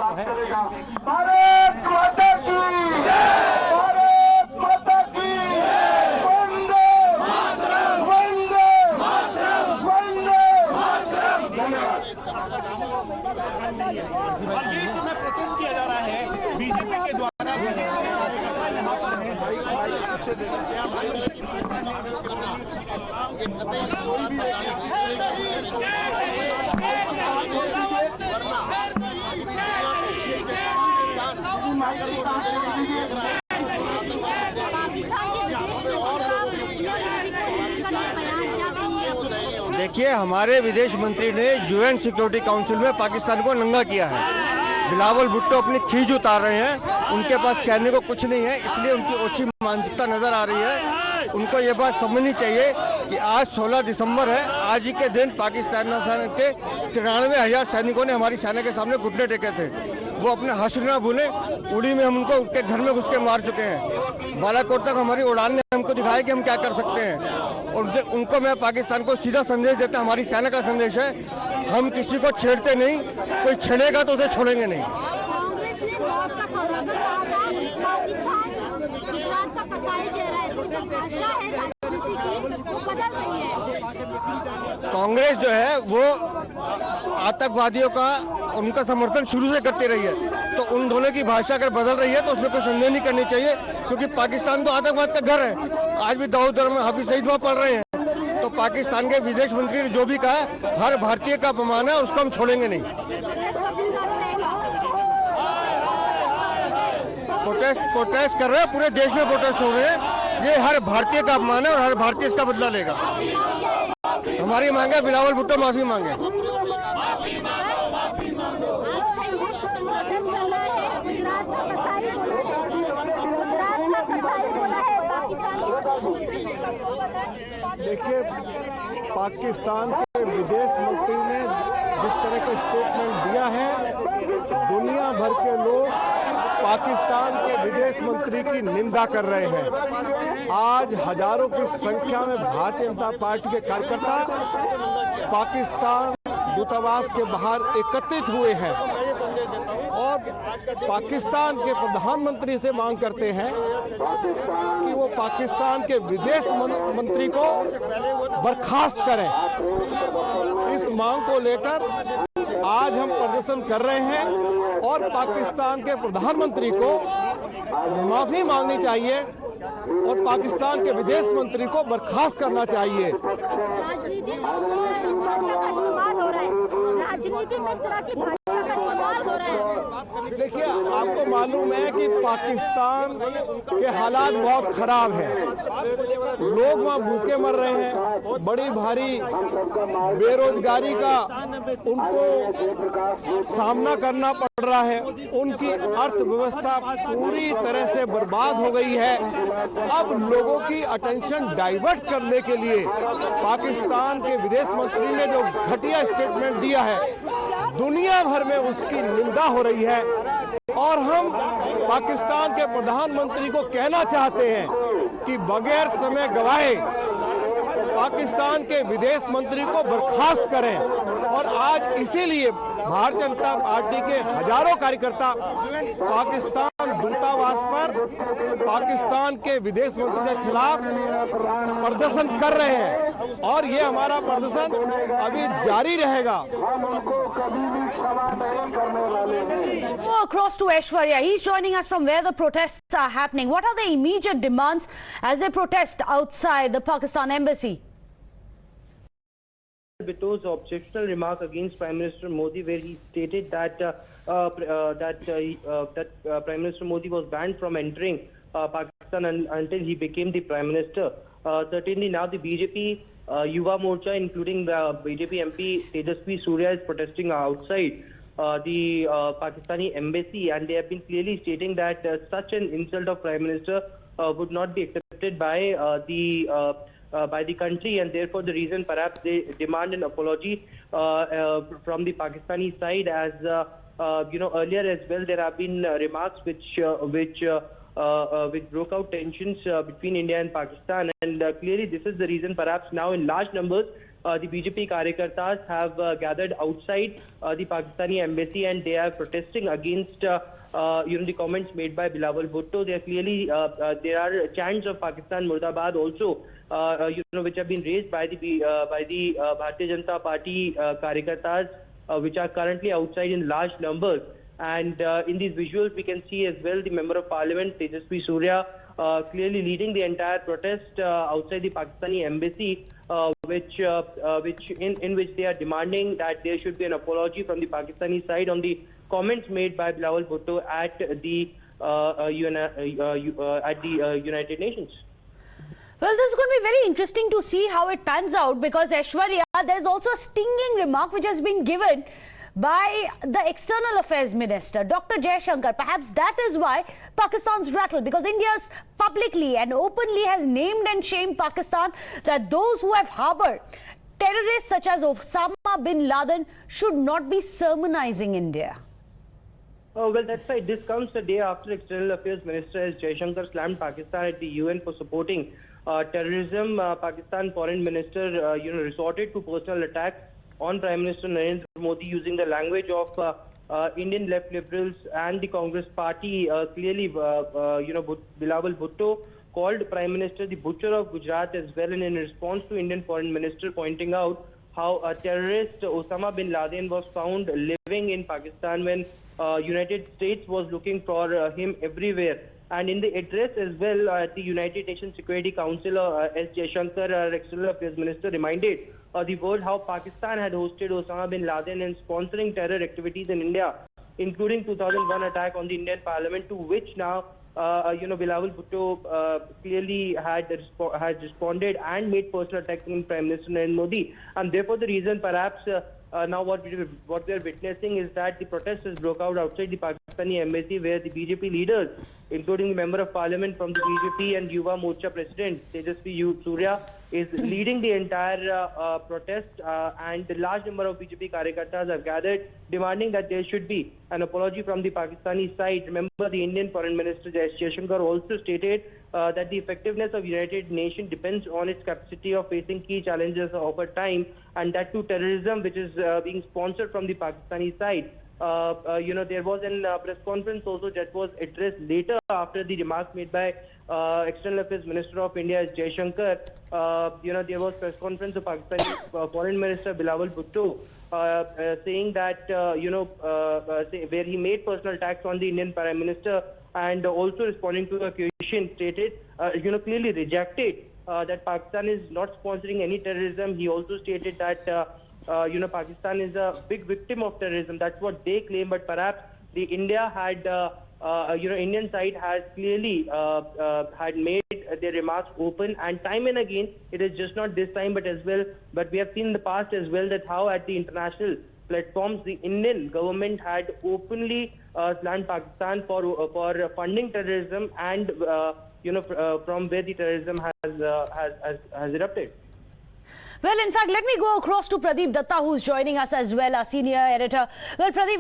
है। भारत माता की जय, भारत माता की वंदे मातरम, वंदे मातरम, वंदे मातरम। धन्यवाद। और जिस समय प्रोटेस्ट किया जा रहा है बीजेपी के द्वारा, देखिए, हमारे विदेश मंत्री ने यूएन सिक्योरिटी काउंसिल में पाकिस्तान को नंगा किया है। बिलावल भुट्टो अपनी खींच उतार रहे हैं, उनके पास कहने को कुछ नहीं है, इसलिए उनकी ओछी मानसिकता नजर आ रही है। उनको ये बात समझनी चाहिए कि आज 16 दिसंबर है। आज ही के दिन पाकिस्तान के 93,000 सैनिकों ने हमारी सेना के सामने घुटने टेके थे। वो अपने हश्र ना भूलें। उड़ी में हम उनको उनके घर में घुस के मार चुके हैं। बालाकोट तक हमारी उड़ान ने हमको दिखाया कि हम क्या कर सकते हैं। और उनको मैं पाकिस्तान को सीधा संदेश देता, हमारी सेना का संदेश है, हम किसी को छेड़ते नहीं, कोई छेड़ेगा तो उसे छोड़ेंगे नहीं। कांग्रेस जो है वो आतंकवादियों का उनका समर्थन शुरू से करती रही है, तो उन दोनों की भाषा अगर बदल रही है तो उसमें कोई संदेह नहीं करनी चाहिए, क्योंकि पाकिस्तान तो आतंकवाद का घर है। आज भी दाऊद में हाफिज सईद वहाँ पढ़ रहे हैं। तो पाकिस्तान के विदेश मंत्री ने जो भी कहा है, हर भारतीय का अपमान है, उसको हम छोड़ेंगे नहीं। प्रोटेस्ट कर रहे हैं, पूरे देश में प्रोटेस्ट हो रहे हैं। ये हर भारतीय का अपमान है और हर भारतीय इसका बदला लेगा। हमारी मांग है बिलावल भुट्टो माफी मांगे। देखिए, पाकिस्तान के विदेश मंत्री ने जिस तरह का स्टेटमेंट दिया है, दुनिया भर के लोग पाकिस्तान के विदेश मंत्री की निंदा कर रहे हैं। आज हजारों की संख्या में भारतीय जनता पार्टी के कार्यकर्ता पाकिस्तान दूतावास के बाहर एकत्रित हुए हैं और पाकिस्तान के प्रधानमंत्री से मांग करते हैं कि वो पाकिस्तान के विदेश मंत्री को बर्खास्त करें। इस मांग को लेकर आज हम प्रदर्शन कर रहे हैं और पाकिस्तान के प्रधानमंत्री को माफी मांगनी चाहिए और पाकिस्तान के विदेश मंत्री को बर्खास्त करना चाहिए। राजनीति में इस तरह की भाषा का इस्तेमाल हो रहा है। देखिए, आपको मालूम है कि पाकिस्तान के हालात बहुत खराब हैं। लोग वहाँ भूखे मर रहे हैं, बड़ी भारी बेरोजगारी का उनको सामना करना पड़ रहा है। उनकी अर्थव्यवस्था पूरी तरह से बर्बाद हो गई है। अब लोगों की अटेंशन डाइवर्ट करने के लिए पाकिस्तान के विदेश मंत्री ने जो घटिया स्टेटमेंट दिया है, दुनिया भर में उसकी निंदा हो रही है और हम पाकिस्तान के प्रधानमंत्री को कहना चाहते हैं कि बगैर समय गवाए पाकिस्तान के विदेश मंत्री को बर्खास्त करें। और आज इसीलिए भारतीय जनता पार्टी के हजारों कार्यकर्ता पाकिस्तान दूतावास पर पाकिस्तान के विदेश मंत्री के खिलाफ प्रदर्शन कर रहे हैं और ये हमारा प्रदर्शन अभी जारी रहेगा। Across to Aishwarya, he's joining us from where the protests are happening. What are the immediate demands as they protest outside the Pakistan embassy? Bhutto's objectionable remark against Prime Minister Modi, where he stated that Prime Minister Modi was banned from entering Pakistan until he became the Prime Minister. Certainly now the BJP Yuva Morcha, including the BJP MP Tejasvi Surya, is protesting outside the Pakistani embassy, and they have been clearly stating that such an insult of Prime Minister would not be accepted by the country, and therefore the reason perhaps they demand an apology from the Pakistani side. As earlier as well, there have been remarks which broke out tensions between India and Pakistan, and clearly this is the reason perhaps now in large numbers the BJP Karyakartas have gathered outside the Pakistani embassy, and they are protesting against the comments made by Bilawal Bhutto. They are clearly there are chants of Pakistan Murdabad also, which have been raised by the Bharatiya Janata Party Karyakartas, which are currently outside in large numbers. And in these visuals, we can see as well the Member of Parliament Tejasvi Surya clearly leading the entire protest outside the Pakistani embassy, in which they are demanding that there should be an apology from the Pakistani side on the comments made by Bilawal Bhutto at the United Nations. Well, this is going to be very interesting to see how it pans out, because Aishwarya, there's also a stinging remark which has been given by the External Affairs Minister, Dr. Jaishankar. Perhaps that is why Pakistan's rattled, because India's publicly and openly has named and shamed Pakistan that those who have harbored terrorists such as Osama bin Laden should not be sermonizing India. Oh, well, that's right. This comes the day after External Affairs Minister S. Jaishankar slammed Pakistan at the UN for supporting terrorism. Pakistan Foreign Minister, resorted to personal attacks on Prime Minister Narendra Modi using the language of Indian left liberals and the Congress party. Clearly, Bilawal Bhutto called Prime Minister the Butcher of Gujarat as well, and in response to Indian Foreign Minister pointing out how a terrorist Osama bin Laden was found living in Pakistan when United States was looking for him everywhere. And in the address as well at the United Nations Security Council, S. Jaishankar, our External Affairs Minister, reminded the world how Pakistan had hosted Osama bin Laden and sponsoring terror activities in India, including 2001 attack on the Indian Parliament, to which now Bilawal Bhutto clearly had responded and made personal attacks on Prime Minister Narendra Modi. And therefore, the reason perhaps now what we are witnessing is that the protesters broke out outside the Pakistani embassy, where the BJP leaders, including the Member of Parliament from the BJP and Yuva Morcha President Tejasvi Surya, is leading the entire protest, and the large number of BJP Karyakartas have gathered demanding that there should be an apology from the Pakistani side. Remember, the Indian Foreign Minister S. Jaishankar also stated that the effectiveness of United Nations depends on its capacity of facing key challenges over time, and that too terrorism, which is being sponsored from the Pakistani side. There was a press conference also that was addressed later after the remarks made by External Affairs Minister of India, S. Jaishankar. There was press conference of Pakistani Foreign Minister Bilawal Bhutto saying that, where he made personal attacks on the Indian Prime Minister, and also responding to a question stated, clearly rejected that Pakistan is not sponsoring any terrorism. He also stated that Pakistan is a big victim of terrorism. That's what they claim, but perhaps the India had, Indian side has clearly had made their remarks open, and time and again, it is just not this time, but as well, but we have seen in the past as well that how at the international platforms the Indian government had openly slammed Pakistan for funding terrorism, and from where the terrorism has erupted. Well, in fact, let me go across to Pradeep Datta, who's joining us as well, our senior editor. Well, Pradeep,